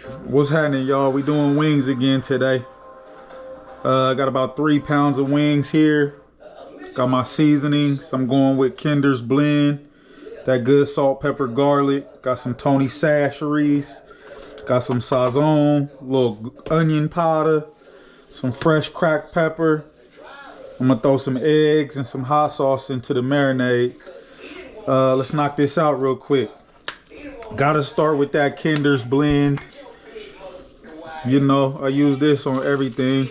What's happening, y'all? We doing wings again today. I got about 3 pounds of wings here. Got my seasonings. I'm going with Kinder's Blend. That good salt, pepper, garlic. Got some Tony Chachere's. Got some Sazon, little onion powder, some fresh cracked pepper. I'm gonna throw some eggs and some hot sauce into the marinade. Let's knock this out real quick. Gotta start with that Kinder's Blend. You know, I use this on everything.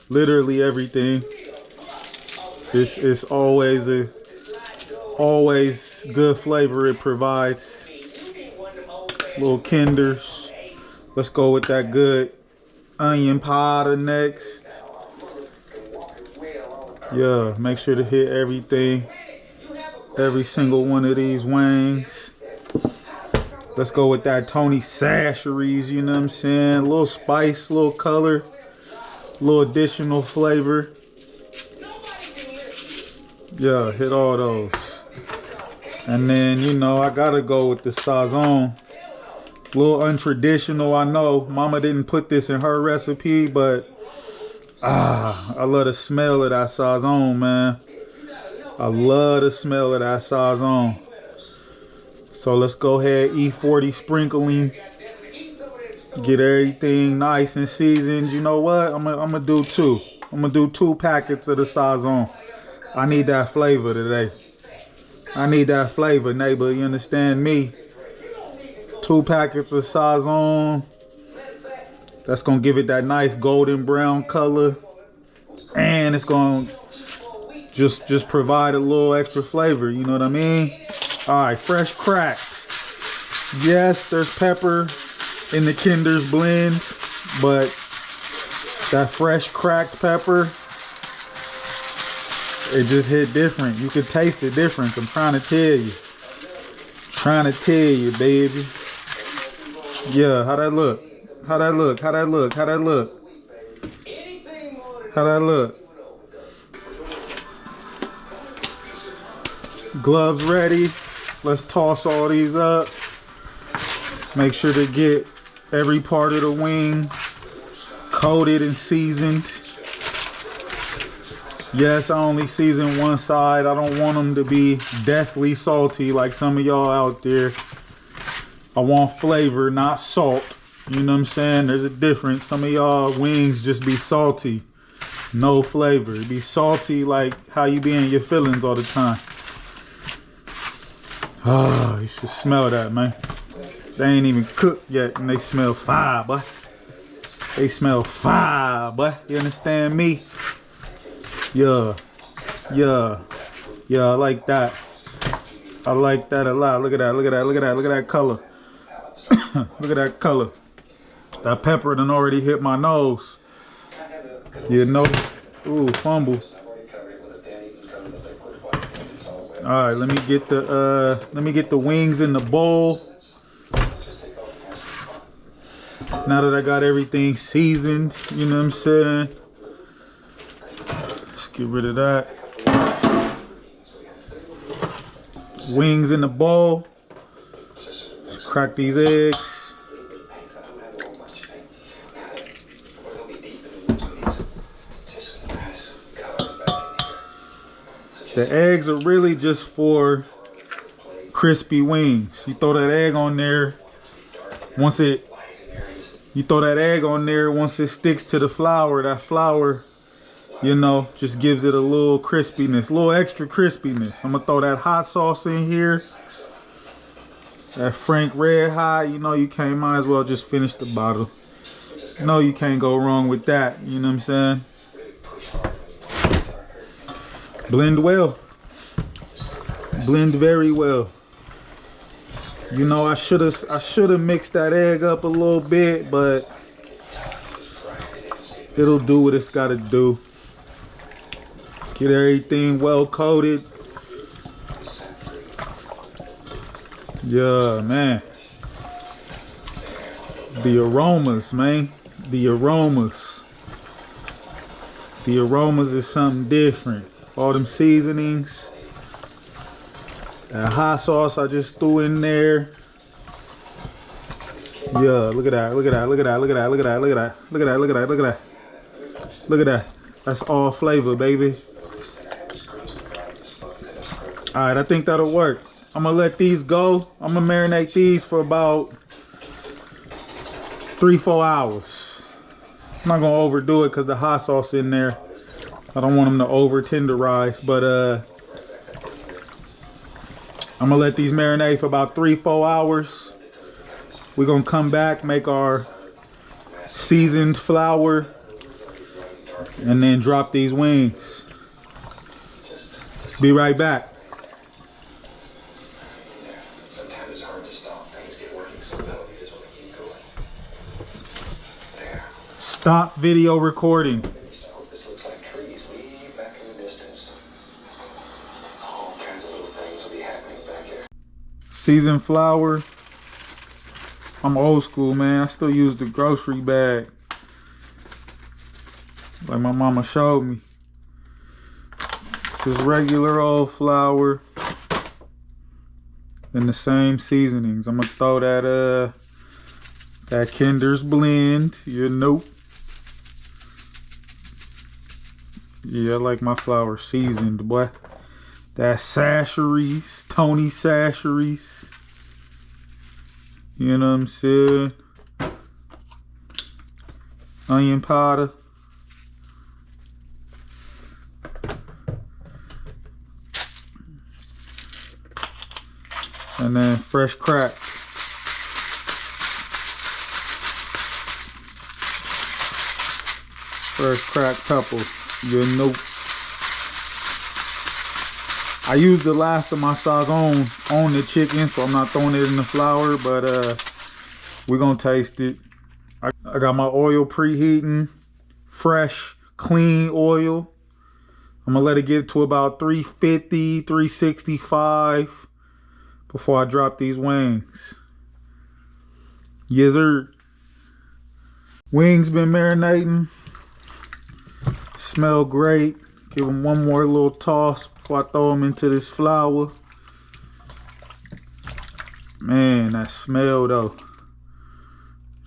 Literally everything. It's always good flavor it provides. Little Kinder's. Let's go with that good onion powder next. Yeah, make sure to hit everything. Every single one of these wings. Let's go with that Tony Chachere's, you know what I'm saying? A little spice, a little color, a little additional flavor. Yeah, hit all those. And then, you know, I gotta go with the Sazon. A little untraditional, I know. Mama didn't put this in her recipe, but I love the smell of that Sazon, man. I love the smell of that Sazon. So let's go ahead, E40 sprinkling. Get everything nice and seasoned. You know what? I'm gonna do two. I'm gonna do 2 packets of the Sazon. I need that flavor today. I need that flavor, neighbor. You understand me? 2 packets of Sazon. That's gonna give it that nice golden brown color. And it's gonna just provide a little extra flavor, you know what I mean? All right, fresh cracked. Yes, there's pepper in the Kinder's Blend, but that fresh cracked pepper, it just hit different. You can taste the difference. I'm trying to tell you. Trying to tell you, baby. Yeah, how that look? How that look? How that look? How that look? How that look? Gloves ready. Let's toss all these up. Make sure to get every part of the wing coated and seasoned. Yes, I only season one side. I don't want them to be deathly salty like some of y'all out there. I want flavor, not salt. You know what I'm saying? There's a difference. Some of y'all wings just be salty. No flavor. It be salty like how you be in your feelings all the time. Oh, you should smell that, man. They ain't even cooked yet and they smell fire, boy. They smell fire, boy. You understand me? Yeah. Yeah. Yeah, I like that. I like that a lot. Look at that, look at that, look at that, look at that color. Look at that color. That pepper done already hit my nose. You know? Ooh, fumble. All right, let me get the wings in the bowl. Now that I got everything seasoned, you know what I'm saying? Let's get rid of that. Wings in the bowl. Let's crack these eggs. The eggs are really just for crispy wings. You throw that egg on there, once it sticks to the flour, that flour, you know, just gives it a little crispiness, a little extra crispiness. I'm gonna throw that hot sauce in here. That Frank Red Hot, you know, might as well just finish the bottle. No, you can't go wrong with that, you know what I'm saying? Blend well. Blend very well. You know, I should have mixed that egg up a little bit, but it'll do what it's gotta do. Get everything well coated. Yeah, man. The aromas, man. The aromas. The aromas is something different. All them seasonings. That hot sauce I just threw in there. Yeah, look at that, look at that, look at that, look at that, look at that, look at that, look at that, look at that, look at that. Look at that. That's all flavor, baby. All right, I think that'll work. I'm gonna let these go. I'm gonna marinate these for about 3-4 hours. I'm not gonna overdo it because the hot sauce in there. I don't want them to over tenderize, but I'm gonna let these marinate for about 3-4 hours. We're gonna come back, make our seasoned flour, and then drop these wings. Be right back. Sometimes it's hard to stop. Things get working so well, you just want to keep going. There. Stop video recording. This looks like trees way back in the distance. All kinds of little things will be happening back here. Seasoned flour. I'm old school, man. I still use the grocery bag, like my mama showed me. Just regular old flour and the same seasonings. I'm gonna throw that Kinder's blend, you know. Yeah, I like my flour seasoned, boy. That Sacheries, Tony Sacheries. You know what I'm saying? Onion powder. And then fresh cracked. Fresh cracked pepper, you know. I used the last of my sazon on the chicken, so I'm not throwing it in the flour, but we're gonna taste it. I got my oil preheating, fresh, clean oil. I'm gonna let it get to about 350, 365 before I drop these wings. Yes, sir. Wings been marinating. Smell great. Give them one more little toss before I throw them into this flour. Man, that smell though.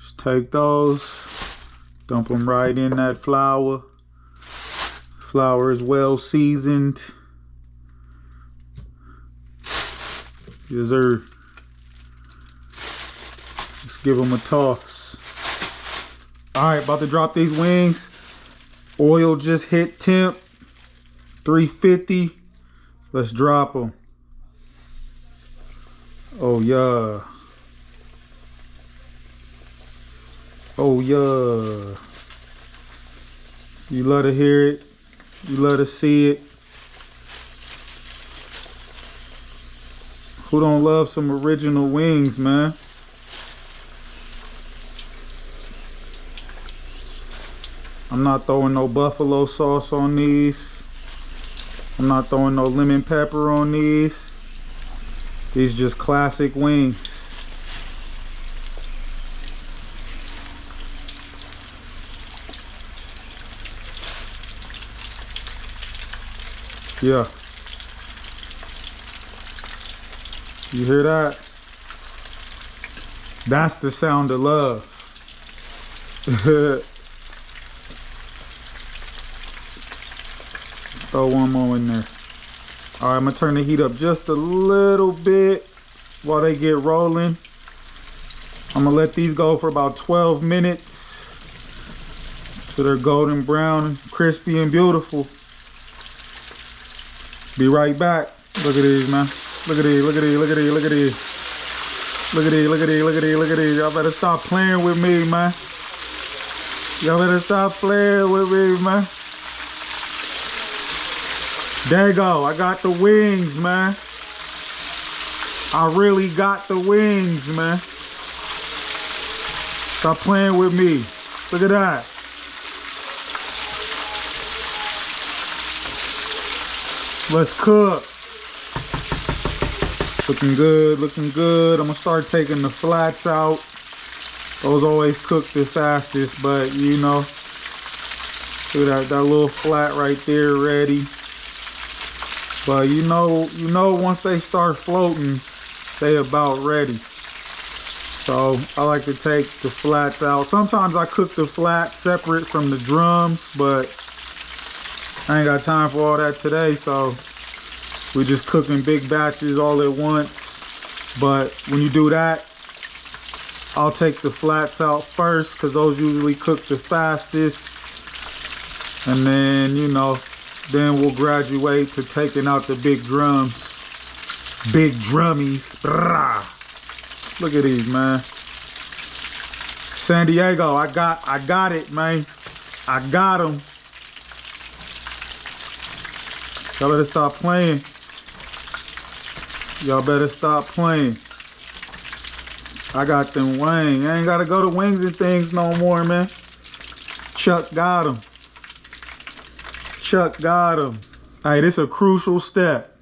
Just take those, dump them right in that flour. Flour is well seasoned. Yes, sir. Let's give them a toss. All right, about to drop these wings. Oil just hit temp, 350. Let's drop them. Oh yeah. Oh yeah. You love to hear it. You love to see it. Who don't love some original wings, man? I'm not throwing no buffalo sauce on these. I'm not throwing no lemon pepper on these. These just classic wings. Yeah. You hear that? That's the sound of love. Throw one more in there. All right, I'm gonna turn the heat up just a little bit while they get rolling. I'm gonna let these go for about 12 minutes till they're golden brown, crispy and beautiful. Be right back. Look at these, man. Look at these, look at these, look at these, look at these. Look at these, look at these, look at these, look at these. Y'all better stop playing with me, man. Y'all better stop playing with me, man. There you go. I got the wings, man. I really got the wings, man. Stop playing with me. Look at that. Let's cook. Looking good, looking good. I'm gonna start taking the flats out. Those always cook the fastest, but you know, look at that little flat right there ready. But you know, once they start floating, they about ready. So I like to take the flats out. Sometimes I cook the flats separate from the drums, but I ain't got time for all that today. So we're just cooking big batches all at once. But when you do that, I'll take the flats out first because those usually cook the fastest. And then, you know, then we'll graduate to taking out the big drums. Big drummies. Brah. Look at these, man. San Diego, I got it, man. I got them. Y'all better stop playing. Y'all better stop playing. I got them wings. I ain't gotta go to Wings and Things no more, man. Chuck got them. Chuck got them. Hey, this is a crucial step.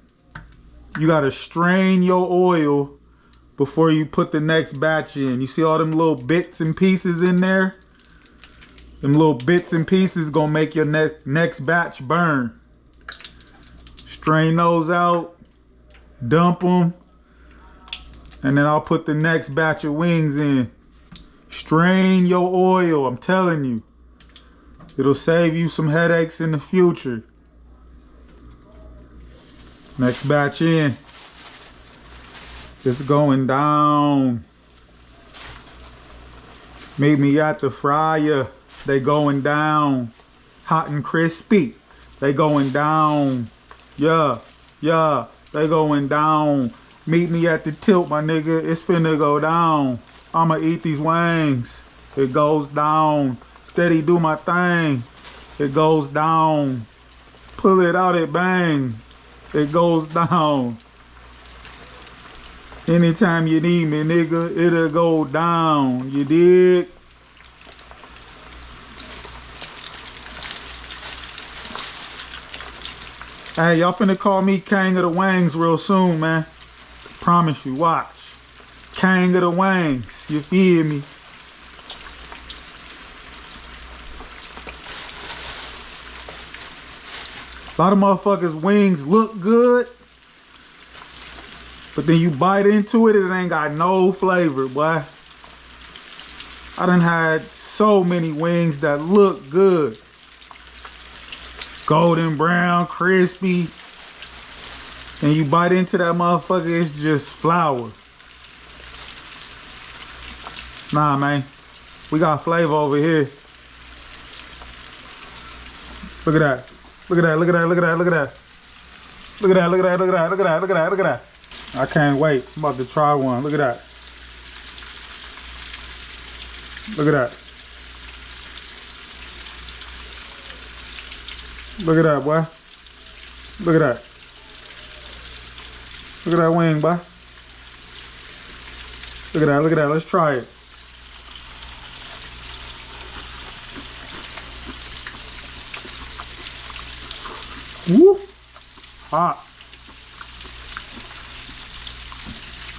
You gotta strain your oil before you put the next batch in. You see all them little bits and pieces in there? Them little bits and pieces gonna make your next batch burn. Strain those out, dump them, and then I'll put the next batch of wings in. Strain your oil, I'm telling you. It'll save you some headaches in the future. Next batch in. It's going down. Meet me at the fryer. They going down. Hot and crispy. They going down. Yeah, yeah, they going down. Meet me at the tilt, my nigga. It's finna go down. I'ma eat these wings. It goes down. Steady do my thing. It goes down. Pull it out, it bang. It goes down. Anytime you need me, nigga, it'll go down. You dig? Hey, y'all finna call me King of the Wings real soon, man. Promise you, watch. King of the Wings, you feel me? A lot of motherfuckers' wings look good, but then you bite into it, it ain't got no flavor, boy. I done had so many wings that look good. Golden brown, crispy. And you bite into that motherfucker, it's just flour. Nah, man. We got flavor over here. Look at that. Look at that, look at that, look at that, look at that. Look at that, look at that, look at that, look at that, look at that, look at that. I can't wait. I'm about to try one. Look at that. Look at that. Look at that, boy. Look at that. Look at that wing, boy. Look at that, look at that. Let's try it. Woo! Hot.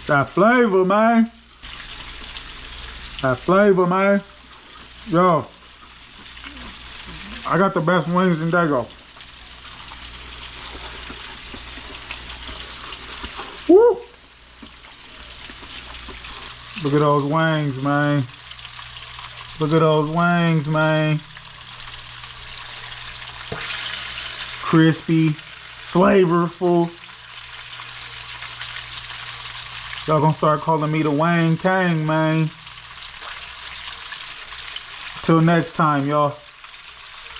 That flavor, man. That flavor, man. Yo. I got the best wings in Dago. Woo! Look at those wings, man. Look at those wings, man. Crispy, flavorful. Y'all gonna start calling me the Wang King, man. Till next time, y'all.